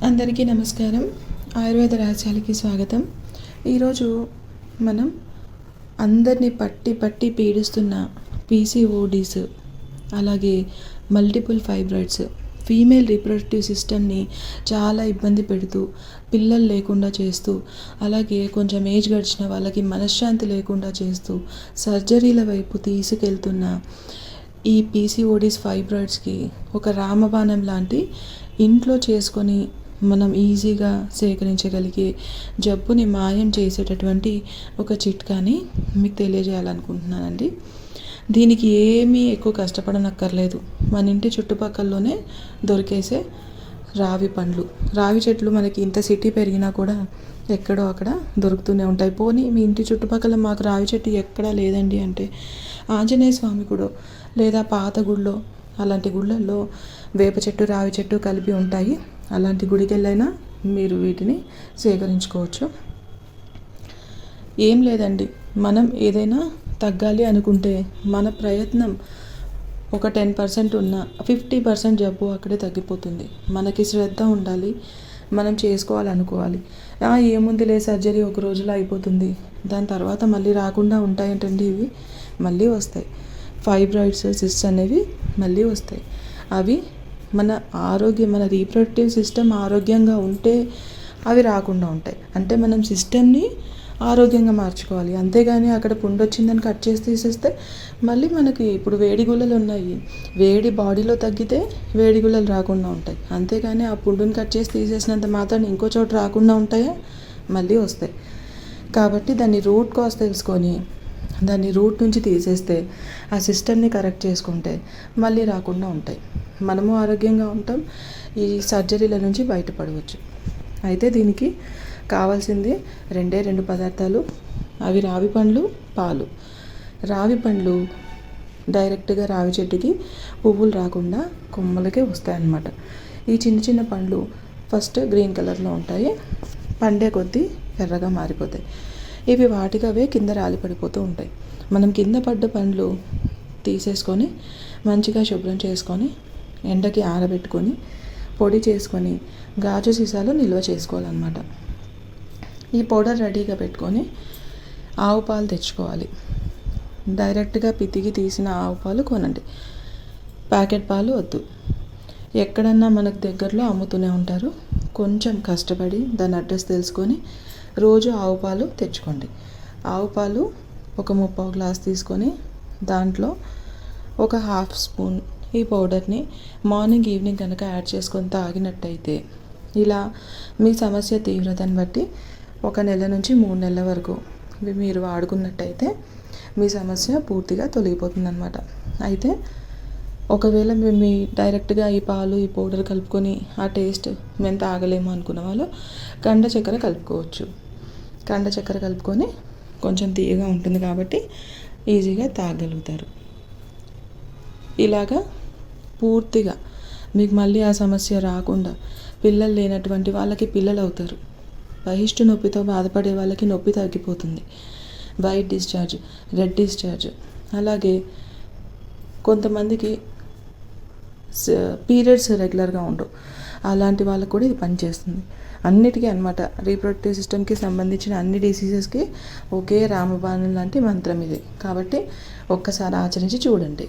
అందరికీ నమస్కారం. ఆయుర్వేద రహస్యాలకి స్వాగతం. ఈరోజు మనం అందరినీ పట్టి పీడిస్తున్న పీసీఓడీస్, అలాగే మల్టిపుల్ ఫైబ్రాయిడ్స్, ఫీమేల్ రీప్రొడక్టివ్ సిస్టమ్ని చాలా ఇబ్బంది పెడుతూ, పిల్లలు లేకుండా చేస్తూ, అలాగే కొంచెం ఏజ్ గడిచిన వాళ్ళకి మనశ్శాంతి లేకుండా చేస్తూ, సర్జరీల వైపు తీసుకెళ్తున్న ఈ పీసీఓడీస్ ఫైబ్రాయిడ్స్కి ఒక రామబాణం లాంటి ఇంట్లో చేసుకొని మనం ఈజీగా సేకరించగలిగే జబ్బుని మాయం చేసేటటువంటి ఒక చిట్కాని మీకు తెలియజేయాలనుకుంటున్నానండి. దీనికి ఏమీ ఎక్కువ కష్టపడనక్కర్లేదు. మన ఇంటి చుట్టుపక్కలలోనే దొరికేసే రావి పండ్లు. రావి చెట్లు మనకి ఇంత సిటీ పెరిగినా కూడా ఎక్కడో అక్కడ దొరుకుతూనే ఉంటాయి. పోనీ మీ ఇంటి చుట్టుపక్కల మాకు రావి చెట్టు ఎక్కడా లేదండి అంటే ఆంజనేయ స్వామి గుడో లేదా పాత గుళ్ళో, అలాంటి గుళ్ళల్లో వేప చెట్టు రావి చెట్టు కలిపి ఉంటాయి. అలాంటి గుడికి వెళ్ళైనా మీరు వీటిని సేకరించుకోవచ్చు. ఏం లేదండి, మనం ఏదైనా తగ్గాలి అనుకుంటే మన ప్రయత్నం ఒక 10% ఉన్న 50% జబ్బు అక్కడే తగ్గిపోతుంది. మనకి శ్రద్ధ ఉండాలి, మనం చేసుకోవాలనుకోవాలి. ఏముందిలే సర్జరీ ఒక రోజులో అయిపోతుంది, దాని తర్వాత మళ్ళీ రాకుండా ఉంటాయంటండి. ఇవి మళ్ళీ వస్తాయి. ఫైబ్రాయిడ్స్, సిస్ట్స్ అనేవి మళ్ళీ వస్తాయి. అవి మన రీప్రొడక్టివ్ సిస్టమ్ ఆరోగ్యంగా ఉంటే అవి రాకుండా ఉంటాయి. అంటే మనం సిస్టమ్ని ఆరోగ్యంగా మార్చుకోవాలి. అంతేగాని అక్కడ పుండు వచ్చిందని కట్ చేసి తీసేస్తే మళ్ళీ మనకి ఇప్పుడు వేడి గుల్లలు ఉన్నాయి. వేడి బాడీలో తగ్గితే వేడి గుల్లలు రాకుండా ఉంటాయి. అంతేగాని ఆ పుండుని కట్ చేసి తీసేసినంత మాత్రం ఇంకో చోట రాకుండా ఉంటాయా? మళ్ళీ వస్తాయి. కాబట్టి దాన్ని రూట్ కాజ్ తెలుసుకొని దాన్ని రూట్ నుంచి తీసేస్తే, ఆ సిస్టమ్ని కరెక్ట్ చేసుకుంటే మళ్ళీ రాకుండా ఉంటాయి. మనము ఆరోగ్యంగా ఉంటాం, ఈ సర్జరీల నుంచి బయటపడవచ్చు. అయితే దీనికి కావాల్సింది రెండు పదార్థాలు. అవి రావి పండ్లు, పాలు. రావి పండ్లు డైరెక్ట్గా రావి చెట్టుకి పువ్వులు రాకుండా కొమ్మలకే వస్తాయన్నమాట. ఈ చిన్న పండ్లు ఫస్ట్ గ్రీన్ కలర్లో ఉంటాయి, పండే కొద్దీ ఎర్రగా మారిపోతాయి. ఇవి వాటికి అవే కింద రాలి పడిపోతూ ఉంటాయి. మనం కింద పడ్డ పండ్లు తీసేసుకొని మంచిగా శుభ్రం చేసుకొని ఎండకి ఆరబెట్టుకొని పొడి చేసుకొని గాజు సీసాలో నిల్వ చేసుకోవాలన్నమాట. ఈ పౌడర్ రెడీగా పెట్టుకొని ఆవు పాలు తెచ్చుకోవాలి. డైరెక్ట్గా పితికి తీసిన ఆవు పాలు కొనండి, ప్యాకెట్ పాలు వద్దు. ఎక్కడన్నా మనకు దగ్గరలో అమ్ముతూనే ఉంటారు. కొంచెం కష్టపడి దాని అడ్రస్ తెలుసుకొని రోజు ఆవు పాలు తెచ్చుకోండి. ఆవు పాలు ఒక 3/4 గ్లాస్ తీసుకొని దాంట్లో ఒక 1/2 స్పూన్ ఈ పౌడర్ని మార్నింగ్ ఈవినింగ్ కనుక యాడ్ చేసుకొని తాగినట్టయితే, ఇలా మీ సమస్య తీవ్రతను బట్టి 1 నెల నుంచి 3 నెలల వరకు మీరు వాడుకున్నట్టయితే మీ సమస్య పూర్తిగా తొలగిపోతుందన్నమాట. అయితే ఒకవేళ మేము డైరెక్ట్గా ఈ పాలు ఈ పౌడర్ కలుపుకొని ఆ టేస్ట్ మేము తాగలేము అనుకున్న వాళ్ళు కండ చక్కెర కలుపుకోవచ్చు. కండ చక్కెర కలుపుకొని కొంచెం తీయగా ఉంటుంది కాబట్టి ఈజీగా తాగలుగుతారు. ఇలాగా పూర్తిగా మీకు మళ్ళీ ఆ సమస్య రాకుండా, పిల్లలు లేనటువంటి వాళ్ళకి పిల్లలు అవుతారు. బహిష్టు నొప్పితో బాధపడే వాళ్ళకి నొప్పి తగ్గిపోతుంది. వైట్ డిశ్చార్జ్, రెడ్ డిశ్చార్జ్, అలాగే కొంతమందికి పీరియడ్స్ రెగ్యులర్గా ఉండవు, అలాంటి వాళ్ళకు కూడా ఇది పనిచేస్తుంది. అన్నిటికీ అన్నమాట, రీప్రొడక్టివ్ సిస్టమ్కి సంబంధించిన అన్ని డిసీజెస్కి ఒకే రామబాణం లాంటి మంత్రం ఇది. కాబట్టి ఒక్కసారి ఆచరించి చూడండి.